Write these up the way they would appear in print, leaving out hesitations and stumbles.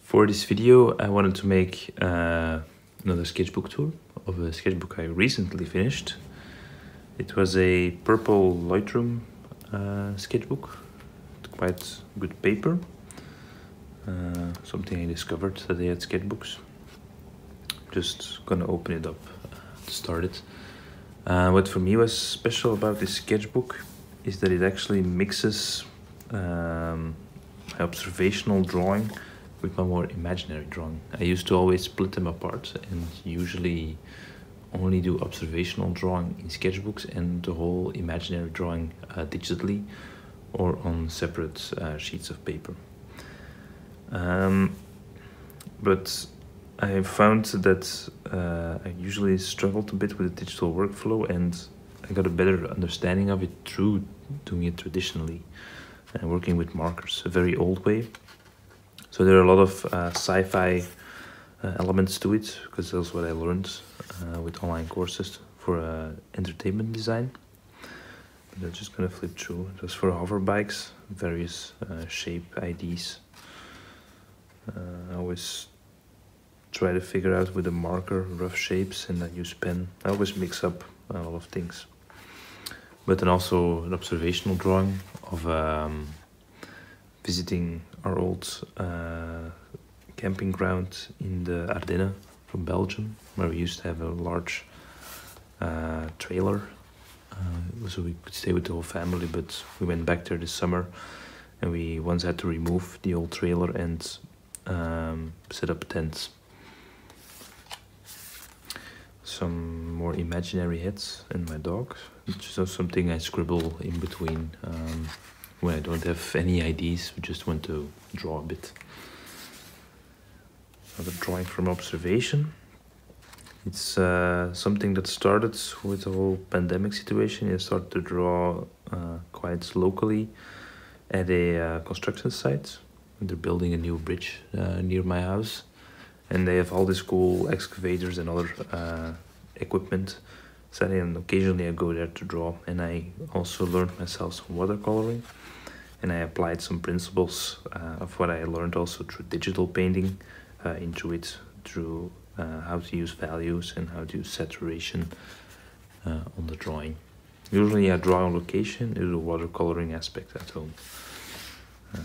For this video, I wanted to make another sketchbook tour of a sketchbook I recently finished. It was a purple Lightroom sketchbook, quite good paper. Something I discovered that they had sketchbooks. Just gonna open it up to start it. What for me was special about this sketchbook is that it actually mixes my observational drawing with my more imaginary drawing. I used to always split them apart and usually only do observational drawing in sketchbooks and the whole imaginary drawing digitally or on separate sheets of paper. But I found that I usually struggled a bit with the digital workflow, and I got a better understanding of it through doing it traditionally and working with markers, a very old way. So there are a lot of sci-fi elements to it, because that's what I learned with online courses for entertainment design. But I'm just gonna flip through. It was for hover bikes, various shape IDs. I always try to figure out with a marker rough shapes, and I use pen. I always mix up a lot of things. But then also an observational drawing of visiting our old camping ground in the Ardennen from Belgium, where we used to have a large trailer. So we could stay with the whole family, but we went back there this summer and we once had to remove the old trailer and set up tents. Some more imaginary heads and my dog, which is something I scribble in between when I don't have any ideas. We just want to draw a bit. Another drawing from observation. It's something that started with the whole pandemic situation. I started to draw quite locally at a construction site. They're building a new bridge near my house, and they have all these cool excavators and other equipment. So then occasionally I go there to draw, and I also learned myself some watercoloring, and I applied some principles of what I learned also through digital painting into it, through how to use values and how to use saturation on the drawing. Usually I draw on location, do the watercoloring aspect at home. A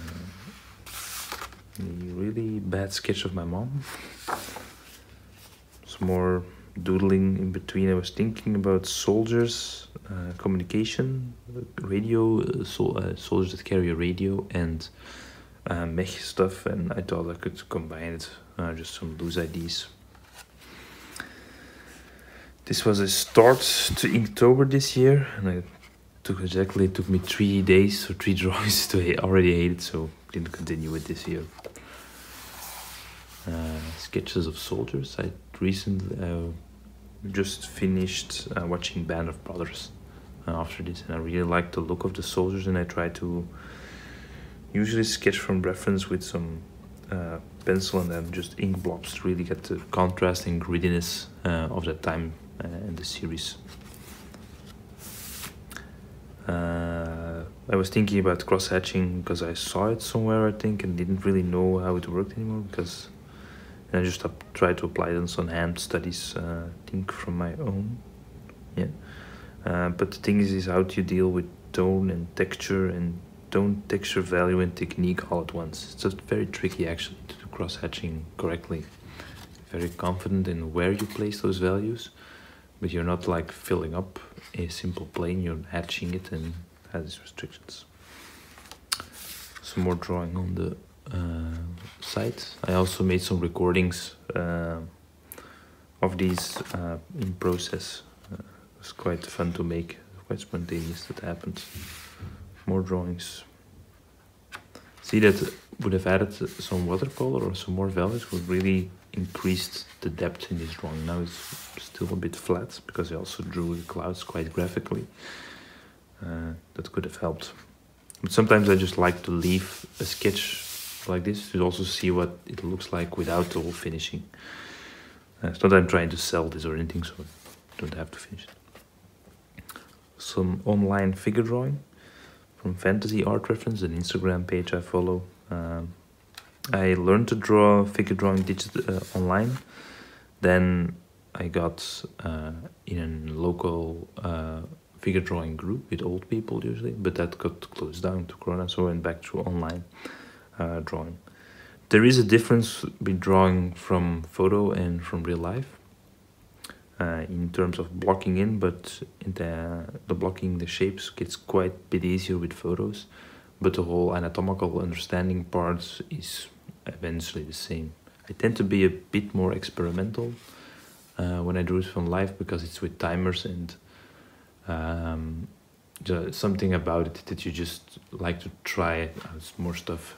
really bad sketch of my mom. Some more doodling in between. I was thinking about soldiers, communication, radio, soldiers that carry a radio, and mech stuff, and I thought I could combine it, just some loose ideas. This was a start to Inktober this year, and it took me 3 days or 3 drawings to already hate it, so didn't continue with this year. Sketches of soldiers. I recently just finished watching Band of Brothers after this, and I really like the look of the soldiers, and I try to usually sketch from reference with some pencil and then just ink blobs to really get the contrast and grittiness of that time in the series. I was thinking about cross-hatching because I saw it somewhere, I think, and didn't really know how it worked anymore, because I just tried to apply it on some hand studies, I think from my own. Yeah. But the thing is how do you deal with tone and texture value and technique all at once? It's just very tricky actually to do cross-hatching correctly. Very confident in where you place those values, but you're not like filling up a simple plane, you're hatching it and has these restrictions. Some more drawing on the site. I also made some recordings of these in process. It was quite fun to make, quite spontaneous that happened. More drawings. See, that would have added some watercolor or some more values would really increased the depth in this drawing. Now it's still a bit flat because I also drew the clouds quite graphically. That could have helped. But sometimes I just like to leave a sketch like this to also see what it looks like without the whole finishing. It's not that I'm trying to sell this or anything, so I don't have to finish it. Some online figure drawing from Fantasy Art Reference, an Instagram page I follow. I learned to draw figure drawing online. Then I got in a local figure drawing group with old people usually, but that got closed down to Corona, so I went back to online drawing. There is a difference between drawing from photo and from real life in terms of blocking in, but in the blocking the shapes gets quite a bit easier with photos, but the whole anatomical understanding part is eventually the same. I tend to be a bit more experimental when I do it from live because it's with timers and something about it that you just like to try out more stuff.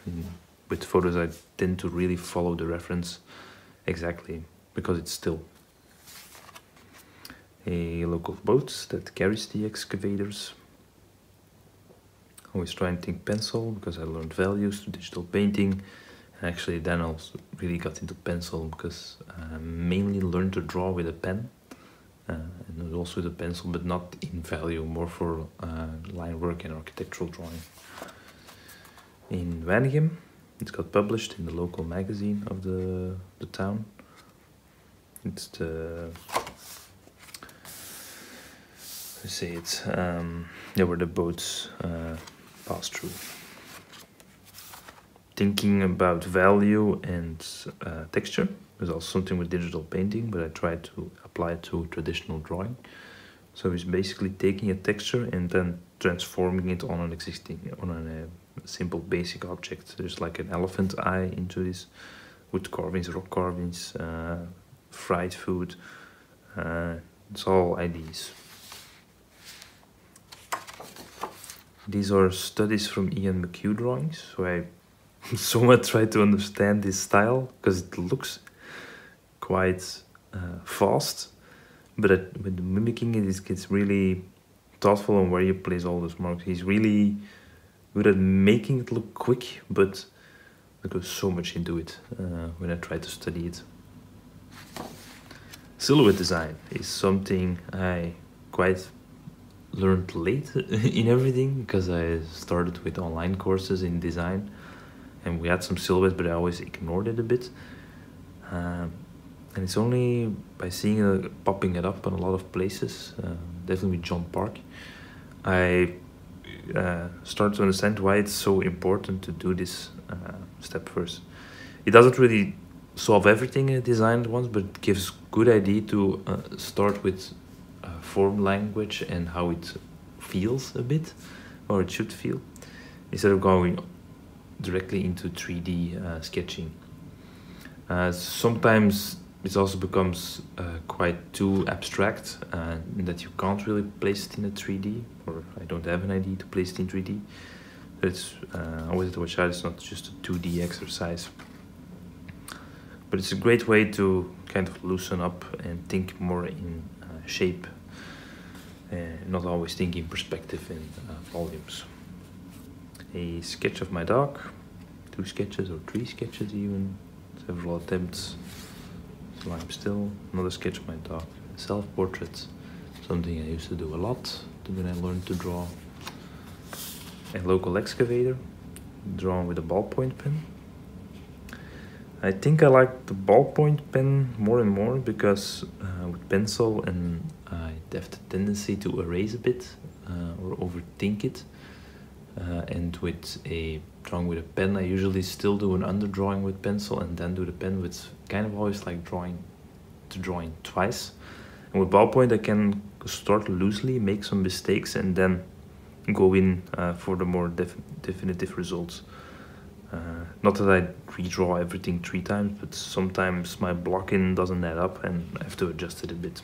With photos I tend to really follow the reference exactly because it's still a local boat that carries the excavators. Always try and think pencil because I learned values through digital painting. Actually, then I also really got into pencil because I mainly learned to draw with a pen and also with a pencil, but not in value, more for line work and architectural drawing. In Waregem, it's got published in the local magazine of the town. It's the, let's say it's, where the boats pass through. Thinking about value and texture. There's also something with digital painting, but I try to apply it to traditional drawing. So it's basically taking a texture and then transforming it on an a simple basic object. There's like an elephant eye into this, wood carvings, rock carvings, fried food. It's all ideas. These are studies from Ian McHugh drawings, so I somewhat try to understand this style because it looks quite fast, but with mimicking it, it gets really thoughtful on where you place all those marks. He's really good at making it look quick, but there goes so much into it when I try to study it. Silhouette design is something I quite learned late in everything because I started with online courses in design and we had some silhouette, but I always ignored it a bit. And it's only by seeing it popping it up in a lot of places, definitely with John Park, I start to understand why it's so important to do this step first. It doesn't really solve everything in a design at once, but it gives good idea to start with form language and how it feels a bit, or it should feel, instead of going directly into 3D sketching. Sometimes it also becomes quite too abstract in that you can't really place it in a 3D, or I don't have an idea to place it in 3D. It's always to watch out, it's not just a 2D exercise. But it's a great way to kind of loosen up and think more in shape, not always think in perspective and volumes. A sketch of my dog, 2 sketches or 3 sketches even, several attempts. So I'm still, another sketch of my dog, self-portrait, something I used to do a lot when I learned to draw. A local excavator, drawn with a ballpoint pen. I think I like the ballpoint pen more and more because with pencil and I have the tendency to erase a bit or overthink it. And with a drawing with a pen, I usually still do an underdrawing with pencil and then do the pen, with kind of always like drawing twice. And with ballpoint, I can start loosely, make some mistakes, and then go in for the more definitive results. Not that I redraw everything 3 times, but sometimes my blocking doesn't add up and I have to adjust it a bit.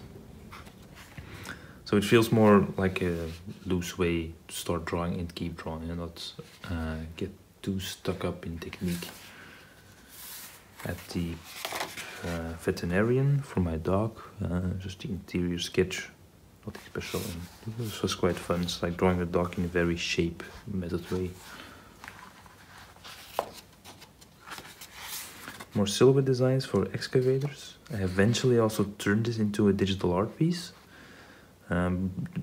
So it feels more like a loose way to start drawing and keep drawing and not get too stuck up in technique. At the veterinarian for my dog, just the interior sketch, nothing special. And this was quite fun. It's like drawing a dog in a very shape method way. More silhouette designs for excavators. I eventually also turned this into a digital art piece.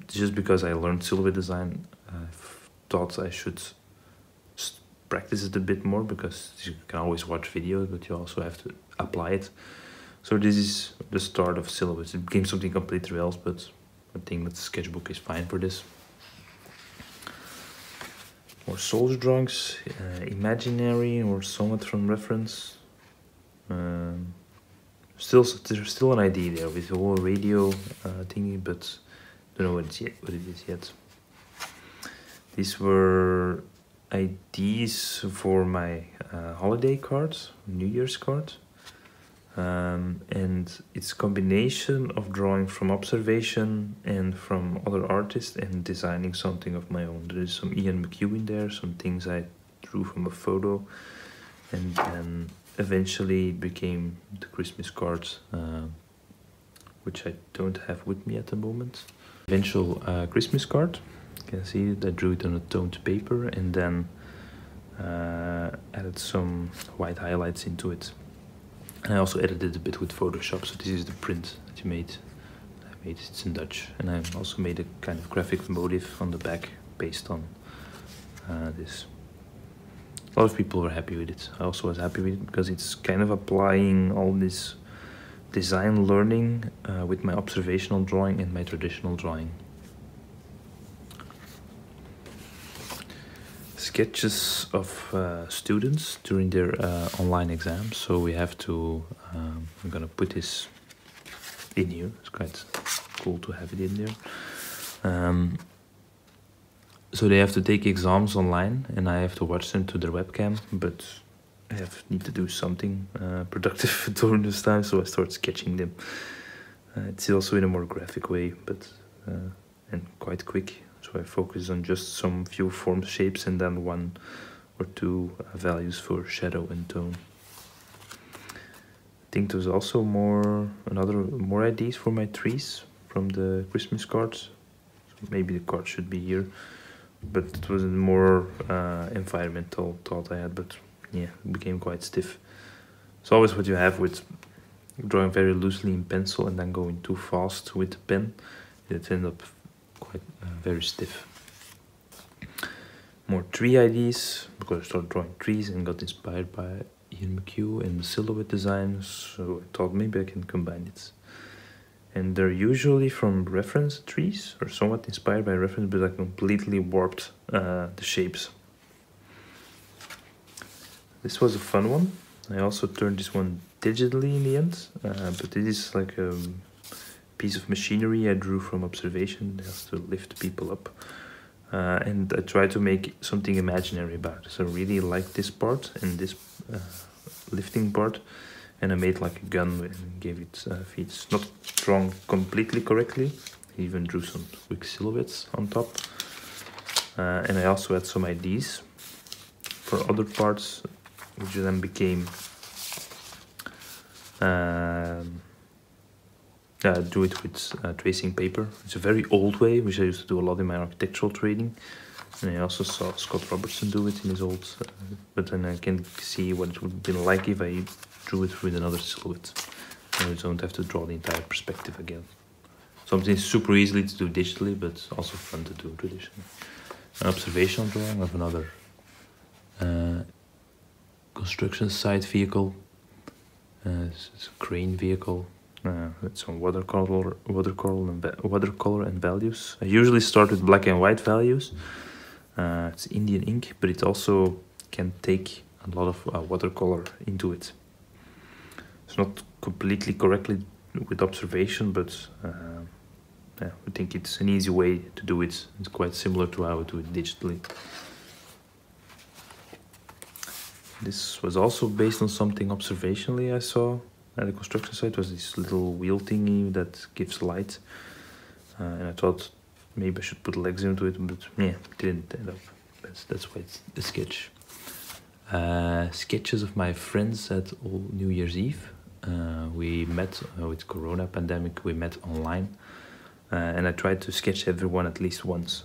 Just because I learned silhouette design, I thought I should practice it a bit more, because you can always watch videos, but you also have to apply it. So this is the start of syllabus. It became something completely else, but I think that Sketchbook is fine for this. More soldier drawings, imaginary or somewhat from reference. There's still an idea there with the whole radio thingy, but don't know what it is yet. These were ideas for my holiday cards, New Year's card. And it's a combination of drawing from observation and from other artists and designing something of my own. There is some Ian McHugh in there, some things I drew from a photo, and then eventually became the Christmas cards, which I don't have with me at the moment. Eventual Christmas card, you can see it, I drew it on a toned paper and then added some white highlights into it. And I also edited a bit with Photoshop, so this is the print that I made, it's in Dutch. And I also made a kind of graphic motif on the back based on this. A lot of people were happy with it. I also was happy with it because it's kind of applying all this design learning with my observational drawing and my traditional drawing. Sketches of students during their online exams. So we have to, I'm gonna put this in here. It's quite cool to have it in there. So they have to take exams online and I have to watch them to their webcam, but I need to do something productive during this time, so I start sketching them. It's also in a more graphic way, but and quite quick. So I focus on just some few form shapes and then one or two values for shadow and tone. I think there's also more ideas for my trees from the Christmas cards. So maybe the card should be here, but it was a more environmental thought I had, but yeah, it became quite stiff. It's always what you have with drawing very loosely in pencil and then going too fast with the pen. It ends up quite very stiff. More tree ideas, because I started drawing trees and got inspired by Ian McHugh and the silhouette designs, so I thought maybe I can combine it. And they're usually from reference trees, or somewhat inspired by reference, but I completely warped the shapes. This was a fun one. I also turned this one digitally in the end, but this is like a piece of machinery I drew from observation. It has to lift people up. And I tried to make something imaginary about it. So I really like this part and this lifting part. And I made like a gun and gave it feet. It's not drawn completely correctly. I even drew some quick silhouettes on top. And I also had some ideas for other parts, which then became do it with tracing paper. It's a very old way, which I used to do a lot in my architectural training. And I also saw Scott Robertson do it in his old, but then I can see what it would have been like if I drew it with another silhouette. And I don't have to draw the entire perspective again. Something super easily to do digitally, but also fun to do traditionally. An observational drawing of another construction site vehicle. It's a crane vehicle. It's some watercolor and values. I usually start with black and white values. It's Indian ink, but it also can take a lot of watercolor into it. It's not completely correctly with observation, but yeah, I think it's an easy way to do it. It's quite similar to how I do it digitally. This was also based on something observationally I saw at a construction site. It was this little wheel thingy that gives light. And I thought maybe I should put legs into it, but yeah, it didn't end up. That's why it's a sketch. Sketches of my friends at New Year's Eve. We met with Corona pandemic, we met online. And I tried to sketch everyone at least once.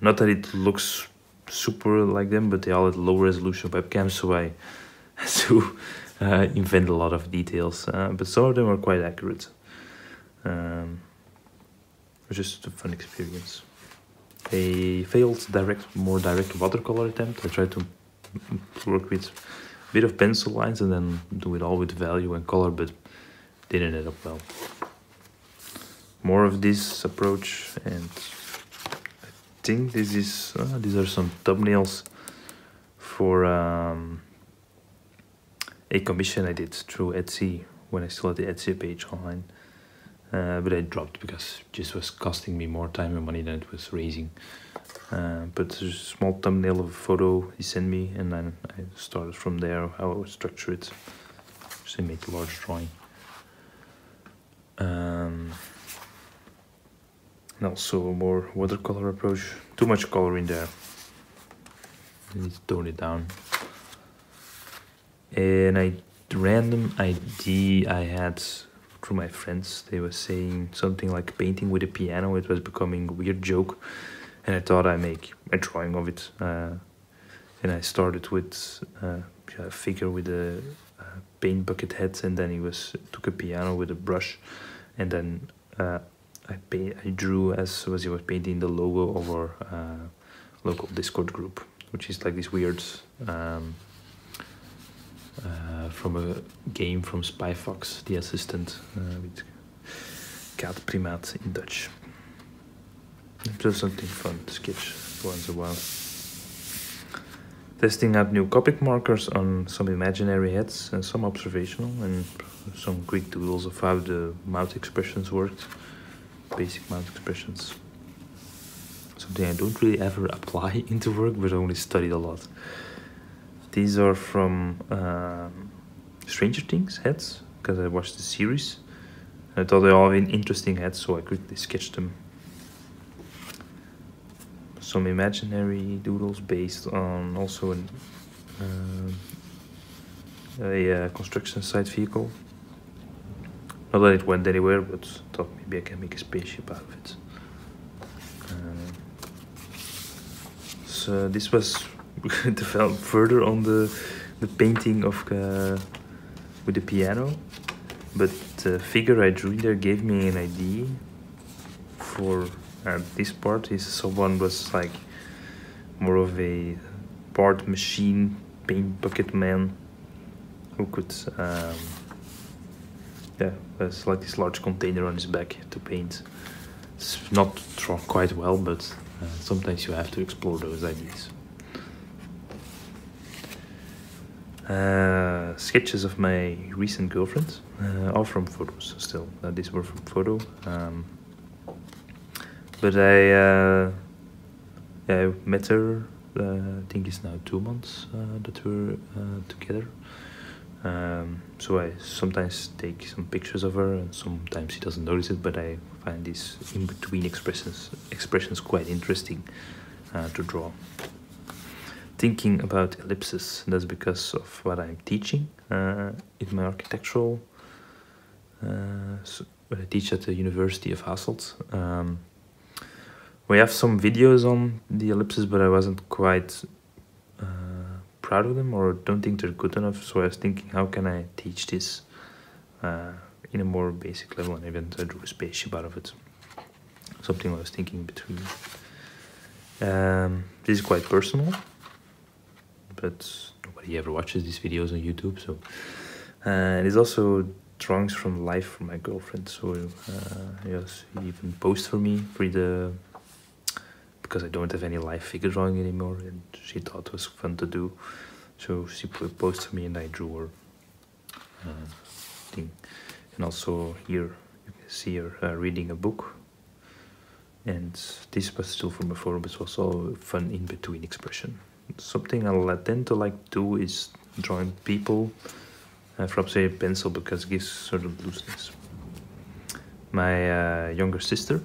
Not that it looks super like them, but they all had low resolution webcams, so I had to invent a lot of details. But some of them are quite accurate. It was just a fun experience. A failed more direct watercolor attempt. I tried to work with a bit of pencil lines and then do it all with value and color, but didn't end up well. More of this approach, and I think this is these are some thumbnails for a commission I did through Etsy when I still had the Etsy page online, but I dropped because it just was costing me more time and money than it was raising. But there's a small thumbnail of a photo he sent me, and then I started from there how I would structure it. So I made a large drawing. And also a more watercolor approach. Too much color in there. I need to tone it down. And a random idea I had through my friends. They were saying something like painting with a piano. It was becoming a weird joke. And I thought I'd make a drawing of it. And I started with a figure with a paint bucket head, and then took a piano with a brush, and then I drew as he was painting the logo of our local Discord group, which is like this weird from a game from Spy Fox, the assistant with Cat Primaat in Dutch. Just something fun to sketch once in a while. Testing out new Copic markers on some imaginary heads and some observational, and some quick doodles of how the mouth expressions worked. Basic mouth expressions. Something I don't really ever apply into work, but only studied a lot. These are from Stranger Things heads, because I watched the series. I thought they all had interesting heads, so I quickly sketched them. Some imaginary doodles based on also a construction site vehicle. Not that it went anywhere, but thought maybe I can make a spaceship out of it. So this was developed further on the painting of with the piano, but the figure I drew there gave me an idea for this part. Someone was like more of a part machine paint bucket man who could there's like this large container on his back to paint. It's not drawn quite well, but sometimes you have to explore those ideas. Sketches of my recent girlfriend, all from photos still. These were from photo. But I met her, I think it's now 2 months that we're together. So I sometimes take some pictures of her, and sometimes she doesn't notice it, but I find these in-between expressions quite interesting to draw. Thinking about ellipses, that's because of what I'm teaching in my architectural. I teach at the University of Hasselt. We have some videos on the ellipses, but I wasn't quite proud of them, or don't think they're good enough. So I was thinking, how can I teach this in a more basic level? And even I drew a spaceship out of it. Something I was thinking between. This is quite personal, but nobody ever watches these videos on YouTube. So it is also drawings from life from my girlfriend. So yes, he even posed for me because I don't have any live figure drawing anymore, and she thought it was fun to do. So she posed for me, and I drew her thing. And also here you can see her reading a book. And this was still from a photo, but it was also a fun in-between expression. Something I tend to like do is drawing people from say a pencil, because it gives sort of looseness. My younger sister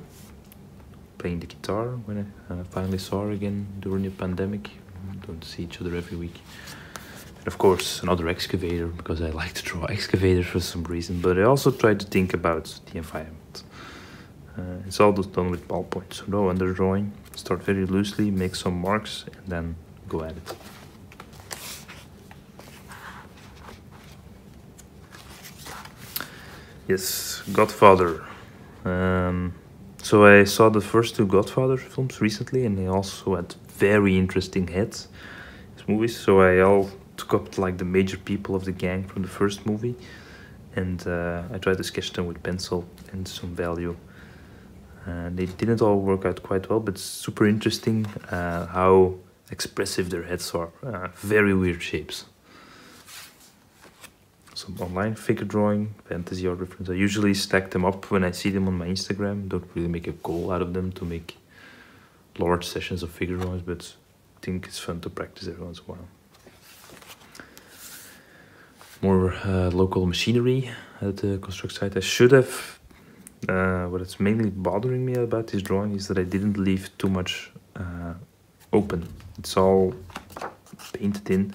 playing the guitar when I finally saw her again during the pandemic. We don't see each other every week. And of course another excavator, because I like to draw excavators for some reason, but I also try to think about the environment. It's all done with ballpoint, so no underdrawing. Start very loosely, make some marks, and then go at it. Yes, Godfather. So I saw the first two Godfather films recently, and they also had very interesting heads. movies, so I all took up like the major people of the gang from the first movie, and I tried to sketch them with pencil and some value. They didn't all work out quite well, but super interesting how expressive their heads are. Very weird shapes. Some online figure drawing, fantasy art reference. I usually stack them up when I see them on my Instagram. Don't really make a goal out of them to make large sessions of figure drawings, but I think it's fun to practice every once in a while. More local machinery at the construct site. I should have, what is mainly bothering me about this drawing is that I didn't leave too much open. It's all painted in,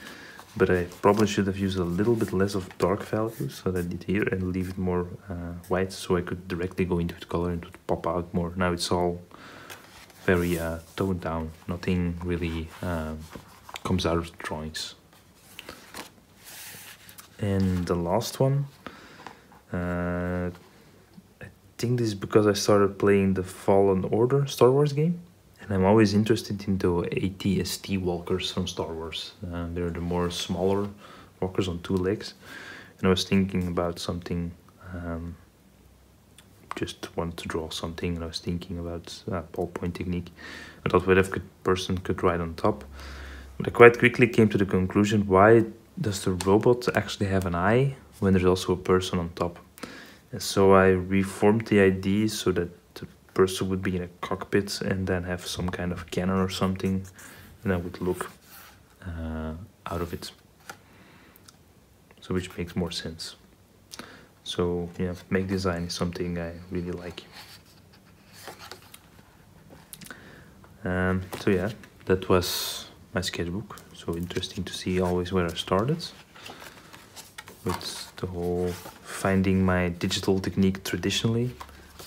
but I probably should have used a little bit less of dark values, so that I did here, and leave it more white, so I could directly go into the color and it would pop out more. Now it's all very toned down. Nothing really comes out of the drawings. And the last one, I think this is because I started playing the Fallen Order Star Wars game, and I'm always interested in the AT-ST walkers from Star Wars. They're the more smaller walkers on 2 legs, and I was thinking about something, just wanted to draw something, and I was thinking about ballpoint technique. I thought what if a person could ride on top, but I quite quickly came to the conclusion, why does the robot actually have an eye when there's also a person on top? And so I reformed the idea so that the person would be in a cockpit and then have some kind of cannon or something, and I would look out of it. So which makes more sense. So yeah, make design is something I really like. So yeah, that was my sketchbook. So interesting to see always where I started with the whole finding my digital technique traditionally,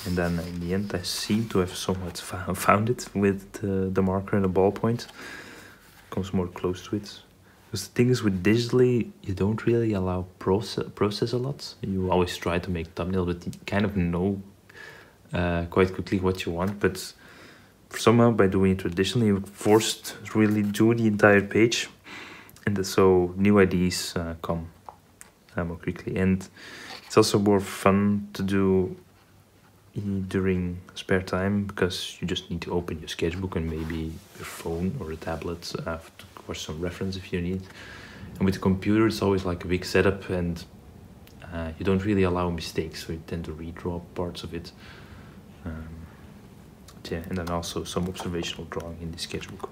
and then in the end I seem to have somewhat found it with the marker and the ballpoint. Comes more close to it. Because the thing is, with digitally, you don't really allow process a lot. You always try to make thumbnail, but you kind of know quite quickly what you want. But somehow, by doing it traditionally, you're forced to really do the entire page, and so new ideas come more quickly. And it's also more fun to do during spare time, because you just need to open your sketchbook and maybe your phone or a tablet to watch some reference if you need. And with the computer, it's always like a big setup, and you don't really allow mistakes, so you tend to redraw parts of it. Yeah, and then also some observational drawing in the sketchbook.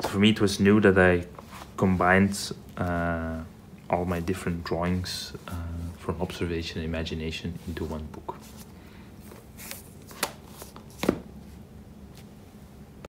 So for me, it was new that I combined all my different drawings from observation and imagination into one book.